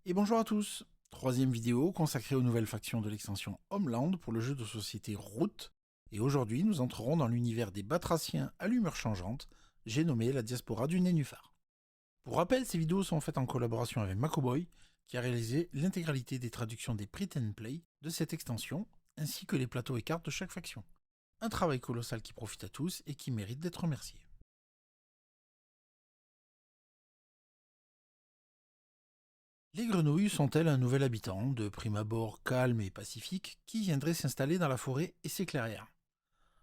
Et bonjour à tous. Troisième vidéo consacrée aux nouvelles factions de l'extension Homeland pour le jeu de société Root. Et aujourd'hui, nous entrerons dans l'univers des Batraciens à l'humeur changeante, j'ai nommé la diaspora du Nénuphar. Pour rappel, ces vidéos sont faites en collaboration avec Macoboy, qui a réalisé l'intégralité des traductions des Print and Play de cette extension, ainsi que les plateaux et cartes de chaque faction. Un travail colossal qui profite à tous et qui mérite d'être remercié. Les grenouilles sont-elles un nouvel habitant, de prime abord calme et pacifique, qui viendrait s'installer dans la forêt et ses clairières?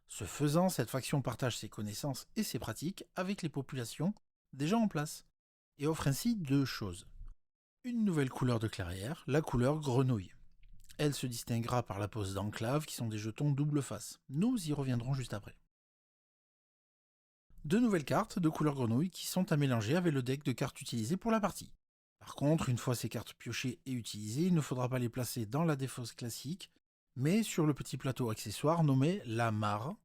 Ce faisant, cette faction partage ses connaissances et ses pratiques avec les populations déjà en place, et offre ainsi deux choses. Une nouvelle couleur de clairière, la couleur grenouille. Elle se distinguera par la pose d'enclave qui sont des jetons double face. Nous y reviendrons juste après. Deux nouvelles cartes de couleur grenouille qui sont à mélanger avec le deck de cartes utilisé pour la partie. Par contre, une fois ces cartes piochées et utilisées, il ne faudra pas les placer dans la défausse classique, mais sur le petit plateau accessoire nommé la mare,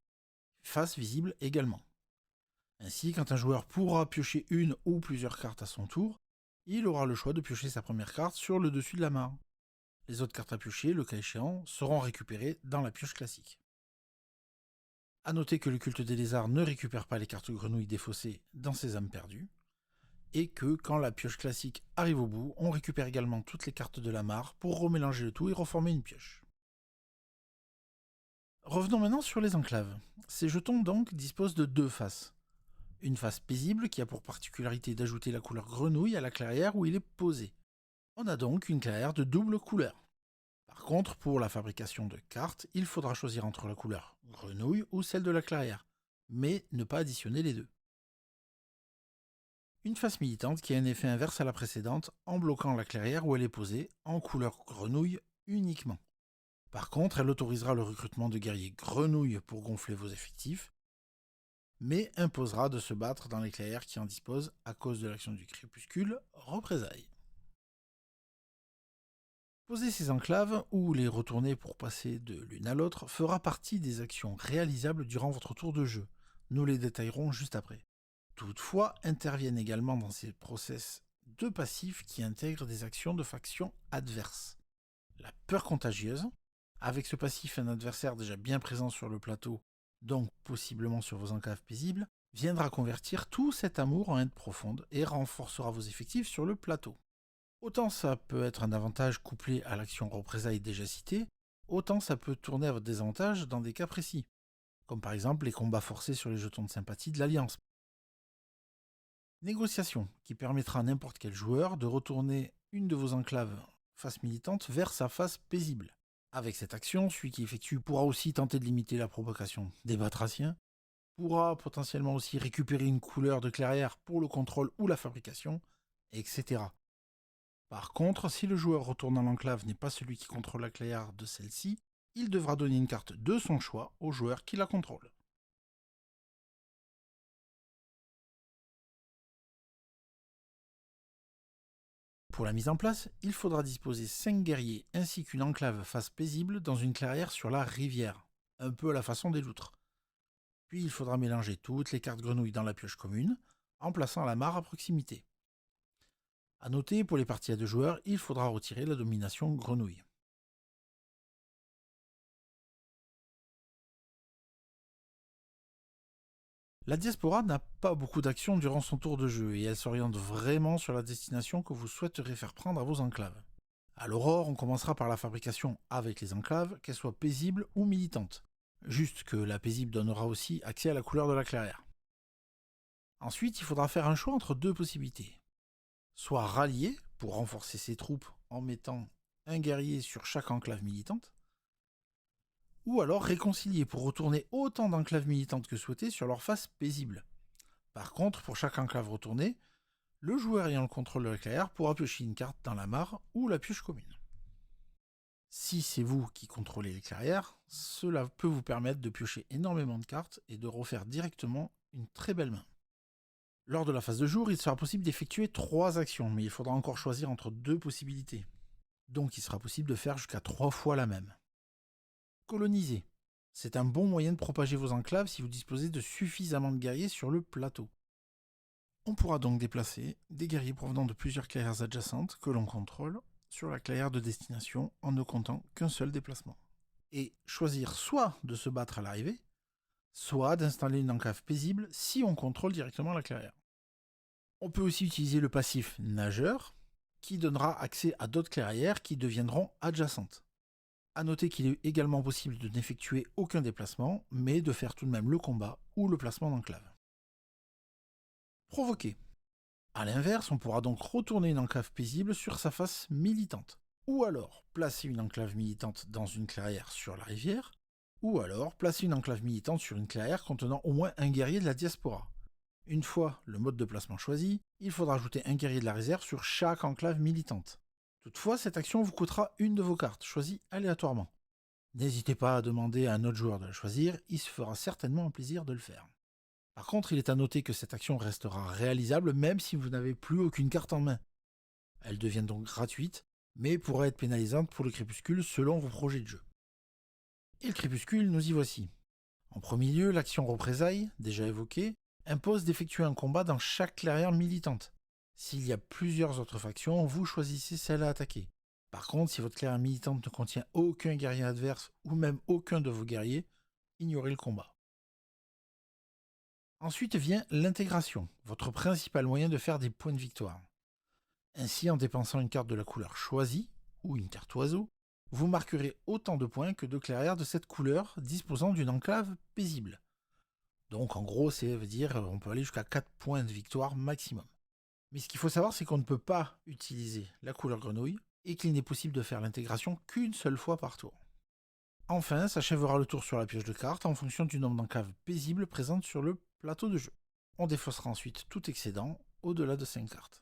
face visible également. Ainsi, quand un joueur pourra piocher une ou plusieurs cartes à son tour, il aura le choix de piocher sa première carte sur le dessus de la mare. Les autres cartes à piocher, le cas échéant, seront récupérées dans la pioche classique. A noter que le culte des lézards ne récupère pas les cartes grenouilles défaussées dans ses âmes perdues, et que quand la pioche classique arrive au bout, on récupère également toutes les cartes de la mare pour remélanger le tout et reformer une pioche. Revenons maintenant sur les enclaves. Ces jetons donc disposent de deux faces. Une face paisible qui a pour particularité d'ajouter la couleur grenouille à la clairière où il est posé. On a donc une clairière de double couleur. Par contre, pour la fabrication de cartes, il faudra choisir entre la couleur grenouille ou celle de la clairière, mais ne pas additionner les deux. Une face militante qui a un effet inverse à la précédente en bloquant la clairière où elle est posée en couleur grenouille uniquement. Par contre, elle autorisera le recrutement de guerriers grenouilles pour gonfler vos effectifs, mais imposera de se battre dans les clairières qui en disposent à cause de l'action du crépuscule représailles. Poser ces enclaves ou les retourner pour passer de l'une à l'autre fera partie des actions réalisables durant votre tour de jeu. Nous les détaillerons juste après. Toutefois, interviennent également dans ces process deux passifs qui intègrent des actions de faction adverses. La peur contagieuse, avec ce passif un adversaire déjà bien présent sur le plateau, donc possiblement sur vos enclaves paisibles, viendra convertir tout cet amour en haine profonde et renforcera vos effectifs sur le plateau. Autant ça peut être un avantage couplé à l'action représailles déjà citée, autant ça peut tourner à votre désavantage dans des cas précis, comme par exemple les combats forcés sur les jetons de sympathie de l'Alliance. Négociation, qui permettra à n'importe quel joueur de retourner une de vos enclaves face militante vers sa face paisible. Avec cette action, celui qui effectue pourra aussi tenter de limiter la provocation des Batraciens, pourra potentiellement aussi récupérer une couleur de clairière pour le contrôle ou la fabrication, etc. Par contre, si le joueur retournant l'enclave n'est pas celui qui contrôle la clairière de celle-ci, il devra donner une carte de son choix au joueur qui la contrôle. Pour la mise en place, il faudra disposer 5 guerriers ainsi qu'une enclave face paisible dans une clairière sur la rivière, un peu à la façon des loutres. Puis il faudra mélanger toutes les cartes grenouilles dans la pioche commune, en plaçant la mare à proximité. A noter, pour les parties à deux joueurs, il faudra retirer la domination grenouille. La diaspora n'a pas beaucoup d'actions durant son tour de jeu et elle s'oriente vraiment sur la destination que vous souhaiterez faire prendre à vos enclaves. À l'aurore, on commencera par la fabrication avec les enclaves, qu'elles soient paisibles ou militantes. Juste que la paisible donnera aussi accès à la couleur de la clairière. Ensuite, il faudra faire un choix entre deux possibilités. Soit rallier pour renforcer ses troupes en mettant un guerrier sur chaque enclave militante, ou alors réconcilier pour retourner autant d'enclaves militantes que souhaité sur leur face paisible. Par contre, pour chaque enclave retournée, le joueur ayant le contrôle de la clairière pourra piocher une carte dans la mare ou la pioche commune. Si c'est vous qui contrôlez les clairières, cela peut vous permettre de piocher énormément de cartes et de refaire directement une très belle main. Lors de la phase de jour, il sera possible d'effectuer 3 actions, mais il faudra encore choisir entre 2 possibilités. Donc il sera possible de faire jusqu'à 3 fois la même. Coloniser. C'est un bon moyen de propager vos enclaves si vous disposez de suffisamment de guerriers sur le plateau. On pourra donc déplacer des guerriers provenant de plusieurs clairières adjacentes que l'on contrôle sur la clairière de destination en ne comptant qu'un seul déplacement. Et choisir soit de se battre à l'arrivée, soit d'installer une enclave paisible si on contrôle directement la clairière. On peut aussi utiliser le passif nageur, qui donnera accès à d'autres clairières qui deviendront adjacentes. A noter qu'il est également possible de n'effectuer aucun déplacement, mais de faire tout de même le combat ou le placement d'enclave. Provoquer. A l'inverse, on pourra donc retourner une enclave paisible sur sa face militante. Ou alors placer une enclave militante dans une clairière sur la rivière, ou alors placer une enclave militante sur une clairière contenant au moins un guerrier de la diaspora. Une fois le mode de placement choisi, il faudra ajouter un guerrier de la réserve sur chaque enclave militante. Toutefois, cette action vous coûtera une de vos cartes, choisies aléatoirement. N'hésitez pas à demander à un autre joueur de la choisir, il se fera certainement un plaisir de le faire. Par contre, il est à noter que cette action restera réalisable même si vous n'avez plus aucune carte en main. Elle devient donc gratuite, mais pourra être pénalisante pour le crépuscule selon vos projets de jeu. Et le crépuscule, nous y voici. En premier lieu, l'action représailles, déjà évoquée, impose d'effectuer un combat dans chaque clairière militante. S'il y a plusieurs autres factions, vous choisissez celle à attaquer. Par contre, si votre clairière militante ne contient aucun guerrier adverse ou même aucun de vos guerriers, ignorez le combat. Ensuite vient l'intégration, votre principal moyen de faire des points de victoire. Ainsi, en dépensant une carte de la couleur choisie, ou une carte oiseau, vous marquerez autant de points que de clairières de cette couleur disposant d'une enclave paisible. Donc en gros, ça veut dire on peut aller jusqu'à 4 points de victoire maximum. Mais ce qu'il faut savoir, c'est qu'on ne peut pas utiliser la couleur grenouille et qu'il n'est possible de faire l'intégration qu'une seule fois par tour. Enfin, s'achèvera le tour sur la pioche de cartes en fonction du nombre d'enclaves paisibles présentes sur le plateau de jeu. On défaussera ensuite tout excédent au-delà de 5 cartes.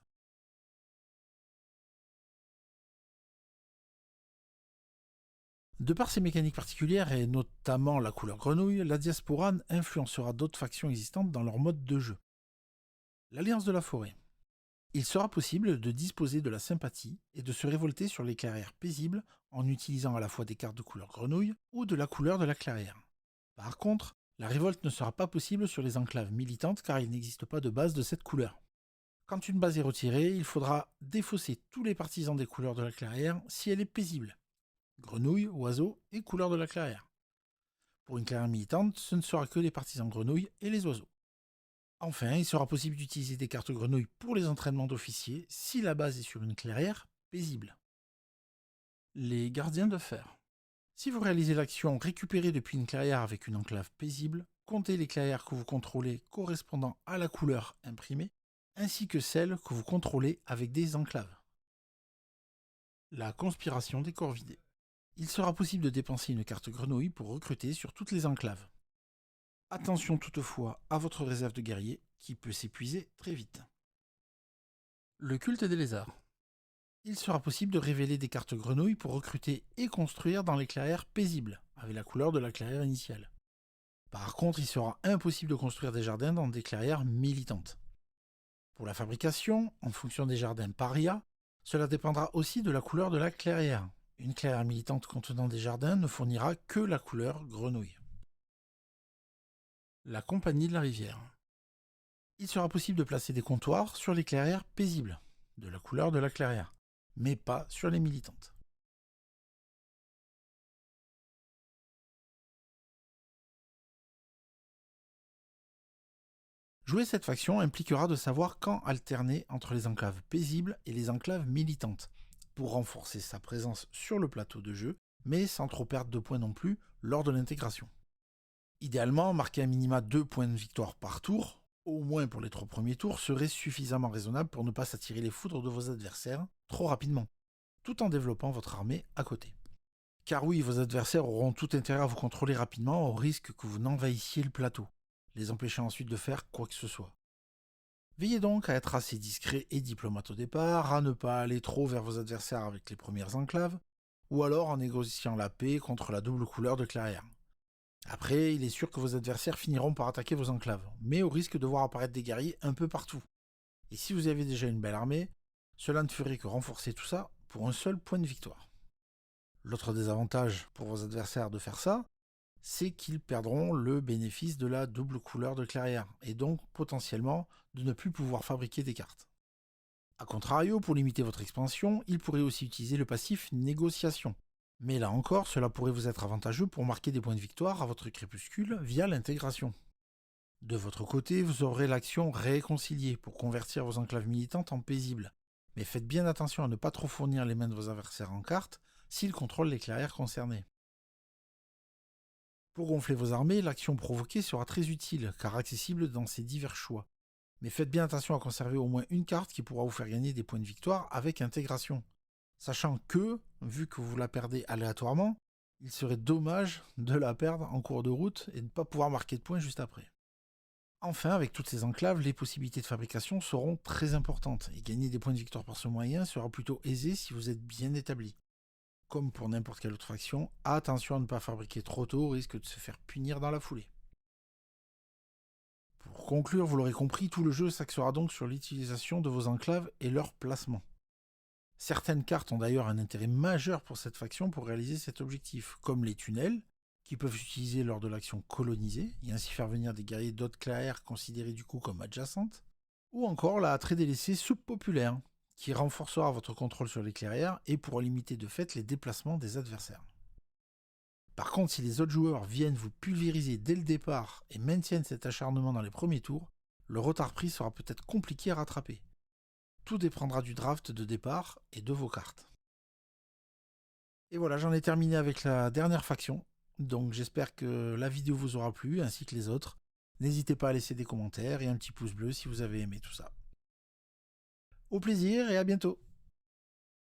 De par ses mécaniques particulières et notamment la couleur grenouille, la diaspora influencera d'autres factions existantes dans leur mode de jeu. L'Alliance de la Forêt. Il sera possible de disposer de la sympathie et de se révolter sur les clairières paisibles en utilisant à la fois des cartes de couleur grenouille ou de la couleur de la clairière. Par contre, la révolte ne sera pas possible sur les enclaves militantes car il n'existe pas de base de cette couleur. Quand une base est retirée, il faudra défausser tous les partisans des couleurs de la clairière si elle est paisible. Grenouille, oiseau et couleur de la clairière. Pour une clairière militante, ce ne sera que les partisans grenouilles et les oiseaux. Enfin, il sera possible d'utiliser des cartes grenouilles pour les entraînements d'officiers si la base est sur une clairière paisible. Les gardiens de fer. Si vous réalisez l'action récupérer depuis une clairière avec une enclave paisible, comptez les clairières que vous contrôlez correspondant à la couleur imprimée, ainsi que celles que vous contrôlez avec des enclaves. La conspiration des corvidés. Il sera possible de dépenser une carte grenouille pour recruter sur toutes les enclaves. Attention toutefois à votre réserve de guerriers qui peut s'épuiser très vite. Le culte des lézards. Il sera possible de révéler des cartes grenouilles pour recruter et construire dans les clairières paisibles, avec la couleur de la clairière initiale. Par contre, il sera impossible de construire des jardins dans des clairières militantes. Pour la fabrication, en fonction des jardins paria, cela dépendra aussi de la couleur de la clairière. Une clairière militante contenant des jardins ne fournira que la couleur grenouille. La compagnie de la rivière. Il sera possible de placer des comptoirs sur les clairières paisibles, de la couleur de la clairière, mais pas sur les militantes. Jouer cette faction impliquera de savoir quand alterner entre les enclaves paisibles et les enclaves militantes, pour renforcer sa présence sur le plateau de jeu, mais sans trop perdre de points non plus lors de l'intégration. Idéalement, marquer un minima 2 points de victoire par tour, au moins pour les 3 premiers tours, serait suffisamment raisonnable pour ne pas s'attirer les foudres de vos adversaires trop rapidement, tout en développant votre armée à côté. Car oui, vos adversaires auront tout intérêt à vous contrôler rapidement au risque que vous n'envahissiez le plateau, les empêchant ensuite de faire quoi que ce soit. Veillez donc à être assez discret et diplomate au départ, à ne pas aller trop vers vos adversaires avec les premières enclaves, ou alors en négociant la paix contre la double couleur de clairière. Après, il est sûr que vos adversaires finiront par attaquer vos enclaves, mais au risque de voir apparaître des guerriers un peu partout. Et si vous avez déjà une belle armée, cela ne ferait que renforcer tout ça pour un seul point de victoire. L'autre désavantage pour vos adversaires de faire ça, c'est qu'ils perdront le bénéfice de la double couleur de clairière, et donc potentiellement de ne plus pouvoir fabriquer des cartes. A contrario, pour limiter votre expansion, il pourrait aussi utiliser le passif négociation. Mais là encore, cela pourrait vous être avantageux pour marquer des points de victoire à votre crépuscule via l'intégration. De votre côté, vous aurez l'action réconcilier pour convertir vos enclaves militantes en paisibles. Mais faites bien attention à ne pas trop fournir les mains de vos adversaires en cartes s'ils contrôlent les clairières concernées. Pour gonfler vos armées, l'action provoquée sera très utile car accessible dans ses divers choix. Mais faites bien attention à conserver au moins une carte qui pourra vous faire gagner des points de victoire avec intégration. Sachant que, vu que vous la perdez aléatoirement, il serait dommage de la perdre en cours de route et de ne pas pouvoir marquer de points juste après. Enfin, avec toutes ces enclaves, les possibilités de fabrication seront très importantes, et gagner des points de victoire par ce moyen sera plutôt aisé si vous êtes bien établi. Comme pour n'importe quelle autre faction, attention à ne pas fabriquer trop tôt au risque de se faire punir dans la foulée. Pour conclure, vous l'aurez compris, tout le jeu s'axera donc sur l'utilisation de vos enclaves et leur placement. Certaines cartes ont d'ailleurs un intérêt majeur pour cette faction pour réaliser cet objectif, comme les tunnels, qui peuvent s'utiliser lors de l'action colonisée, et ainsi faire venir des guerriers d'autres clairières considérés du coup comme adjacentes, ou encore la très délaissée soupe populaire, qui renforcera votre contrôle sur les clairières et pourra limiter de fait les déplacements des adversaires. Par contre, si les autres joueurs viennent vous pulvériser dès le départ et maintiennent cet acharnement dans les premiers tours, le retard pris sera peut-être compliqué à rattraper. Tout dépendra du draft de départ et de vos cartes. Et voilà, j'en ai terminé avec la dernière faction. Donc j'espère que la vidéo vous aura plu, ainsi que les autres. N'hésitez pas à laisser des commentaires et un petit pouce bleu si vous avez aimé tout ça. Au plaisir et à bientôt!